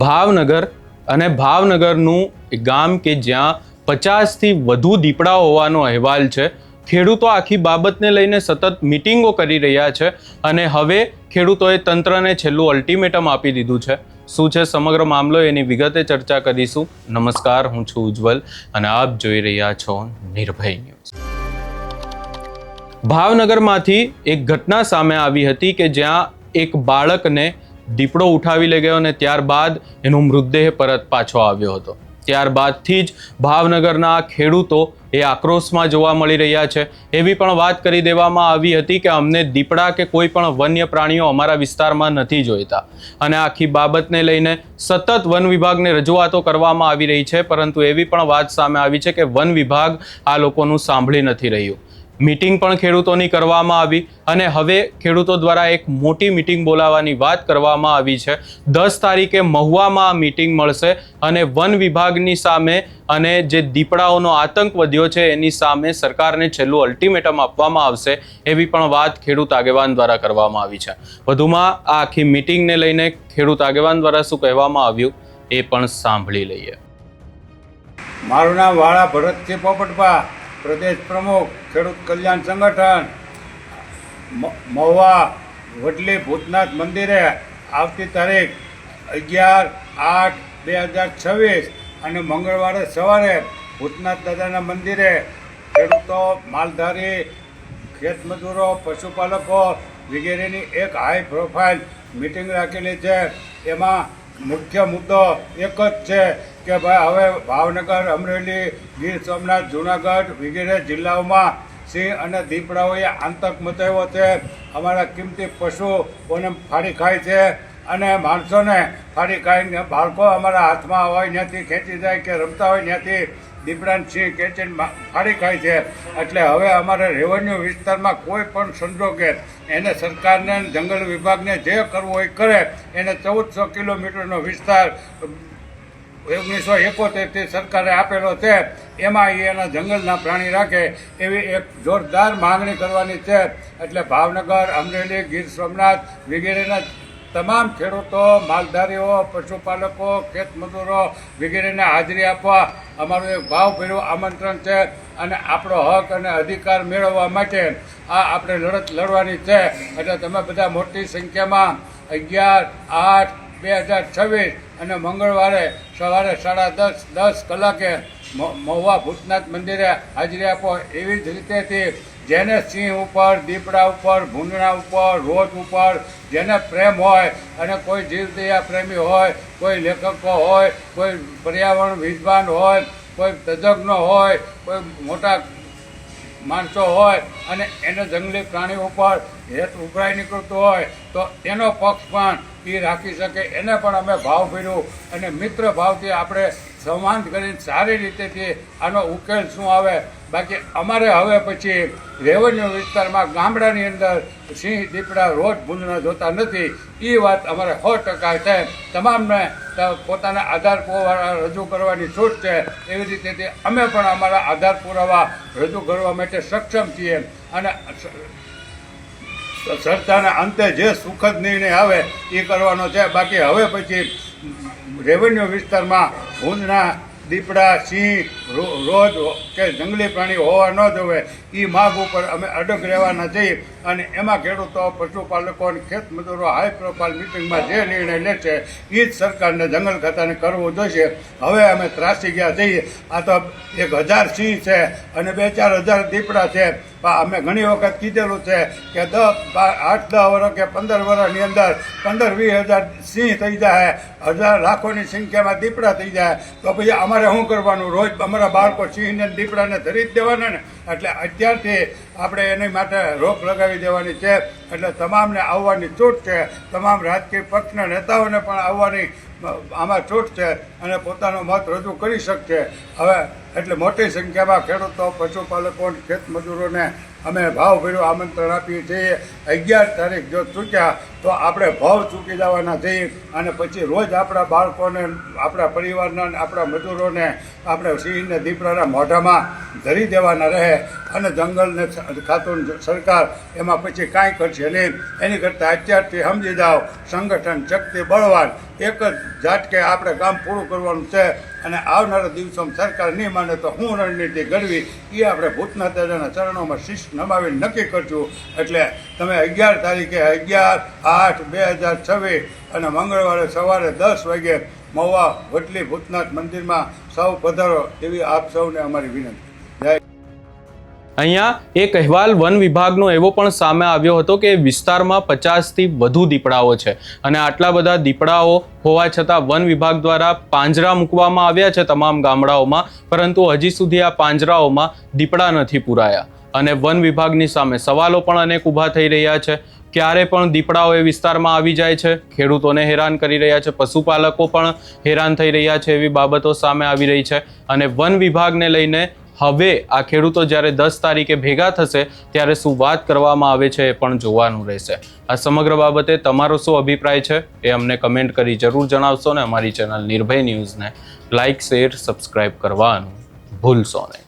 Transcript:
ભાવનગર અને ભાવનગરનું એક ગામ કે જ્યાં 50થી વધુ દીપડા હોવાનો અહેવાલ છે. ખેડૂતો આખી બાબતને લઈને સતત મિટિંગો કરી રહ્યા છે અને હવે ખેડૂતોએ તંત્રને છેલ્લું અલ્ટિમેટમ આપી દીધું છે. શું છે સમગ્ર મામલો એની વિગતે ચર્ચા કરીશું. નમસ્કાર, હું છું ઉજ્જવલ અને આપ જોઈ રહ્યા છો નિર્ભય ન્યૂઝ. ભાવનગરમાંથી એક ઘટના સામે આવી હતી કે જ્યાં એક બાળકને દીપડો ઉઠાવી લઈ ગયો અને ત્યારબાદ એનો મૃતદેહ પરત પાછો આવ્યો હતો. ત્યારબાદથી જ ભાવનગરના ખેડૂતો એ આક્રોશમાં જોવા મળી રહ્યા છે. એવી પણ વાત કરી દેવામાં આવી હતી કે અમને દીપડા કે કોઈ પણ વન્ય પ્રાણીઓ અમારા વિસ્તારમાં નથી જોઈતા અને આખી બાબતને લઈને સતત વન વિભાગને રજૂઆતો કરવામાં આવી રહી છે, પરંતુ એવી પણ વાત સામે આવી છે કે વન વિભાગ આ લોકોનું સાંભળી નથી રહ્યું. મીટિંગ પણ ખેડૂતોની કરવામાં આવી અને હવે ખેડૂતો દ્વારા એક મોટી મીટિંગ બોલાવવાની વાત કરવામાં આવી છે. 10 તારીખે મહુવામાં આ મીટિંગ મળશે અને વન વિભાગની સામે અને જે દીપડાઓનો આતંક વધ્યો છે એની સામે સરકારને છેલ્લું અલ્ટિમેટમ આપવામાં આવશે એવી પણ વાત ખેડૂત આગેવાન દ્વારા કરવામાં આવી છે. વધુમાં આ આખી મીટિંગને લઈને ખેડૂત આગેવાન દ્વારા શું કહેવામાં આવ્યું એ પણ સાંભળી લઈએ. મારું નામ વાળા ભરતસિંહ પોપટભા, પ્રદેશ પ્રમુખ ખેડૂત કલ્યાણ સંગઠન. મહુવા વડલી ભૂતનાથ મંદિરે આવતી તારીખ 11/8/2026 અને મંગળવારે સવારે ભૂતનાથ દાદાના મંદિરે ખેડૂતો, માલધારી, ખેતમજૂરો, પશુપાલકો વગેરેની એક હાઈ પ્રોફાઇલ મિટિંગ રાખેલી છે. એમાં મુખ્ય મુદ્દો એક જ છે કે ભાઈ હવે ભાવનગર, અમરેલી, ગીર સોમનાથ, જૂનાગઢ વગેરે જિલ્લાઓમાં સિંહ અને દીપડાઓએ આતંક મચાવ્યો છે. અમારા કિંમતી પશુઓને ફાડી ખાય છે અને માણસોને ફાડી ખાઈને બાળકો અમારા હાથમાં હોય ત્યાંથી ખેંચી જાય કે રમતા હોય ત્યાંથી દીપડાને સિંહ ખેંચીને ફાડી ખાય છે. એટલે હવે અમારે રેવન્યુ વિસ્તારમાં કોઈ પણ સંજોગે એને સરકારને, જંગલ વિભાગને જે કરવું હોય કરે. એને 1400 કિલોમીટરનો વિસ્તાર 1971થી સરકારે આપેલો છે. એમાં એના જંગલના પ્રાણી રાખે એવી એક જોરદાર માંગણી કરવાની છે. એટલે ભાવનગર, અમરેલી, ગીર સોમનાથ વગેરેના તમામ ખેડૂતો, માલધારીઓ, પશુપાલકો, ખેતમજૂરો વગેરેને હાજરી આપવા અમારું એક ભાવભર્યું આમંત્રણ છે અને આપણો હક અને અધિકાર મેળવવા માટે આ આપણે લડત લડવાની છે. એટલે તમે બધા મોટી સંખ્યામાં 11/8/2026 અને મંગળવારે સવારે 10:30 કલાકે મહુવા ભૂતનાથ મંદિરે હાજરી આપો. એવી જ રીતેથી જેને સિંહ ઉપર, દીપડા ઉપર, ભૂંડણા ઉપર, રોજ ઉપર જેને પ્રેમ હોય અને કોઈ જીવદયા પ્રેમી હોય, કોઈ લેખકો હોય, કોઈ પર્યાવરણ વિદ્વાન હોય, કોઈ તજજ્ઞ હોય, કોઈ મોટા માણસો હોય અને એને જંગલી પ્રાણી ઉપર હેત ઉભરાઈ નીકળતું હોય તો એનો પક્ષ પણ એ રાખી શકે. એને પણ અમે ભાવભર્યું અને મિત્ર ભાવથી આપણે સંવાદ કરીને સારી રીતેથી આનો ઉકેલ શું આવે. બાકી અમારે હવે પછી રેવન્યુ વિસ્તારમાં, ગામડાની અંદર સિંહ, દીપડા, રોજ ભૂંડણા જોતા નથી. એ વાત અમારે 100% છે. તમામને પોતાના આધાર પુરાવા રજૂ કરવાની છૂટ છે. એવી રીતે અમે પણ અમારા આધાર પુરાવા રજૂ કરવા માટે સક્ષમ છીએ અને ચર્ચાના અંતે જે સુખદ નિર્ણય આવે એ કરવાનો છે. બાકી હવે પછી રેવન્યુ વિસ્તારમાં ભૂંડણા, દીપડા, સિંહ, રોજ કે જંગલી પ્રાણી હોવા ન જોવે એ માગ ઉપર અમે અડગ રહેવાના છીએ અને એમાં ખેડૂતો, પશુપાલકો અને ખેતમજૂરો હાઈ પ્રોફાઇલ મિટિંગમાં જે નિર્ણય લેશે એ જ સરકારને, જંગલ ખાતાને કરવું જોઈશે. હવે અમે ત્રાસી ગયા છીએ. આ તો 1000 સિંહ છે અને 2-4 હજાર દીપડા છે. અમે ઘણી વખત કીધેલું છે કે 8-10 વર્ષ કે 15 વર્ષની અંદર 15-20 હજાર સિંહ થઈ જાય, લાખોની સંખ્યામાં દીપડા થઈ જાય તો પછી અમારે શું કરવાનું? રોજ અમારા બાળકો સિંહને, દીપડાને ધરી જ દેવાના ને. એટલે અત્યારથી આપણે એની માટે રોક લગાવી દેવાની છે. એટલે તમામને આવવાની છૂટ છે. તમામ રાજકીય પક્ષના નેતાઓને પણ આવવાની આમાં છૂટ છે અને પોતાનો મત રજૂ કરી શકશે. હવે એટલે મોટી સંખ્યામાં ખેડૂતો, પશુપાલકો અને ખેતમજૂરોને અમે ભાવભર્યું આમંત્રણ આપીએ છીએ. 11 તારીખ જો ચૂક્યા તો આપણે ભાવ ચૂકી જવાના છીએ અને પછી રોજ આપણા બાળકોને, આપણા પરિવારના, આપણા મજૂરોને આપણે સિંહને દીપડાના મોઢામાં ધરી દેવાના રહે અને જંગલને ખાતું સરકાર એમાં પછી કાંઈ કરશે નહીં. એની કરતાં અત્યારથી સમજી જાઓ, સંગઠન શક્તિ બળવાન, એક જ ઝાટકે આપણે કામ પૂરું કરવાનું છે અને આવનારા દિવસોમાં સરકાર નહીં માને તો હું રણનીતિ ઘડવી એ આપણે ભૂતનાથ દાદાના ચરણોમાં શીશ નમાવીને નક્કી કરશું. એટલે તમે 11 તારીખે 11/8/2026 અને મંગળવારે સવારે 10 વાગે મહુવા વટલી ભૂતનાથ મંદિરમાં સૌ પધારો એવી આપ સૌને અમારી વિનંતી. જય. અહીંયા એક અહેવાલ વન વિભાગનો એવો પણ સામે આવ્યો હતો કે વિસ્તારમાં 50થી વધુ દીપડાઓ છે અને આટલા બધા દીપડાઓ હોવા છતાં વન વિભાગ દ્વારા પાંજરા મૂકવામાં આવ્યા છે તમામ ગામડાઓમાં, પરંતુ હજી સુધી આ પાંજરાઓમાં દીપડા નથી પુરાયા અને વન વિભાગની સામે સવાલો પણ અનેક ઊભા થઈ રહ્યા છે. ક્યારે પણ દીપડાઓ એ વિસ્તારમાં આવી જાય છે, ખેડૂતોને હેરાન કરી રહ્યા છે, પશુપાલકો પણ હેરાન થઈ રહ્યા છે એવી બાબતો સામે આવી રહી છે અને વન વિભાગને લઈને હવે આ ખેડૂતો જ્યારે 10 તારીખે ભેગા થશે ત્યારે શું વાત કરવામાં આવે છે એ પણ જોવાનું રહેશે. આ સમગ્ર બાબતે તમારો શું અભિપ્રાય છે એ અમને કમેન્ટ કરી જરૂર જણાવશો ને અમારી ચેનલ નિર્ભય ન્યૂઝને લાઇક, શેર, સબસ્ક્રાઇબ કરવાનું ભૂલશો નહીં.